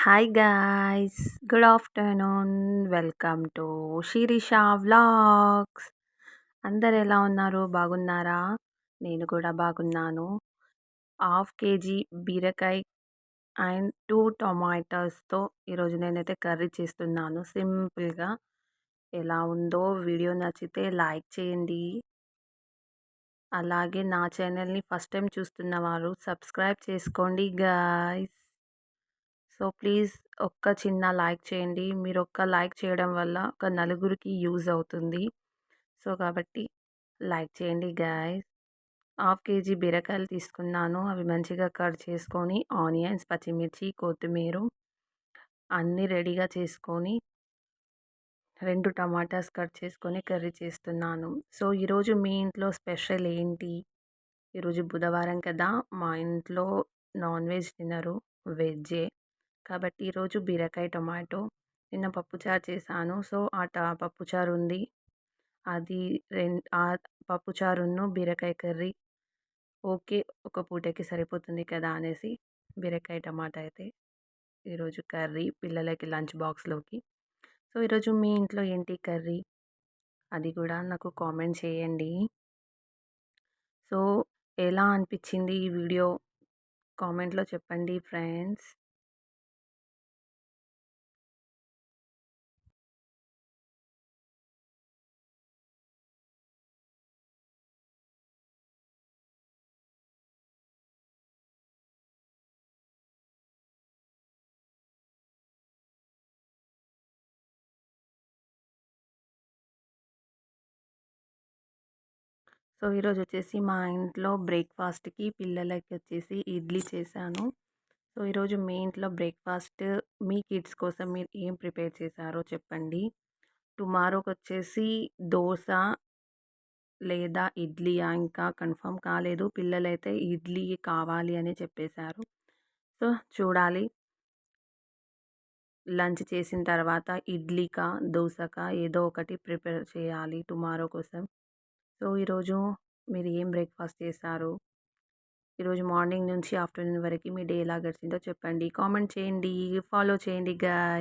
Hi guys, good afternoon. Welcome to Sirisha vlogs. అందరు ఎలా ఉన్నారు? బాగున్నారా? నేను కూడా బాగున్నాను. హాఫ్ కేజీ బీరకాయ అండ్ 2 టొమాటోస్తో ఈరోజు నేనైతే కర్రీ చేస్తున్నాను సింపుల్గా. ఎలా ఉందో వీడియో నచ్చితే లైక్ చేయండి. అలాగే నా ఛానల్ని ఫస్ట్ టైం చూస్తున్న వారు సబ్స్క్రైబ్ చేసుకోండి గాయ్స్. సో ప్లీజ్ ఒక్క చిన్న లైక్ చేయండి. మీరు ఒక్క లైక్ చేయడం వల్ల ఒక నలుగురికి యూజ్ అవుతుంది. సో కాబట్టి లైక్ చేయండి గాయ్స్. హాఫ్ కేజీ బీరకాయలు తీసుకున్నాను. అవి మంచిగా కట్ చేసుకొని ఆనియన్స్, పచ్చిమిర్చి, కొత్తిమీర అన్నీ రెడీగా చేసుకొని 2 టమాటాస్ కట్ చేసుకొని కర్రీ చేస్తున్నాను. సో ఈరోజు మీ ఇంట్లో స్పెషల్ ఏంటి? ఈరోజు బుధవారం కదా, మా ఇంట్లో నాన్ వెజ్ తినరు, వెజ్జే. కాబట్టి ఈరోజు బీరకాయ టొమాటో. నిన్న పప్పుచారు చేశాను. సో ఆ పప్పుచారు ఉంది. అది ఆ పప్పుచారును బీరకాయ కర్రీ ఓకే, ఒక పూటకి సరిపోతుంది కదా అనేసి బీరకాయ టమాటా అయితే ఈరోజు కర్రీ పిల్లలకి లంచ్ బాక్స్లోకి. సో ఈరోజు మీ ఇంట్లో ఏంటి కర్రీ? అది కూడా నాకు కామెంట్ చేయండి. సో ఎలా అనిపించింది ఈ వీడియో? కామెంట్లో చెప్పండి ఫ్రెండ్స్. సో ఈరోజు వచ్చేసి మా ఇంట్లో బ్రేక్ఫాస్ట్కి పిల్లలకి వచ్చేసి ఇడ్లీ చేశాను. సో ఈరోజు మీ ఇంట్లో బ్రేక్ఫాస్ట్ మీ కిడ్స్ కోసం మీరు ఏం ప్రిపేర్ చేశారో చెప్పండి. టుమారోకి వచ్చేసి దోశ లేదా ఇడ్లీయా ఇంకా కన్ఫర్మ్ కాలేదు. పిల్లలైతే ఇడ్లీ కావాలి అని చెప్పేశారు. సో చూడాలి, లంచ్ చేసిన తర్వాత ఇడ్లీకా దోశకా ఏదో ఒకటి ప్రిపేర్ చేయాలి టుమారో కోసం. సో ఈరోజు మీరు ఏం బ్రేక్ఫాస్ట్ చేశారు? ఈరోజు మార్నింగ్ నుంచి ఆఫ్టర్నూన్ వరకు మీ డే ఎలా గడిచిందో చెప్పండి. కామెంట్ చేయండి, ఫాలో చేయండి గాయ్స్.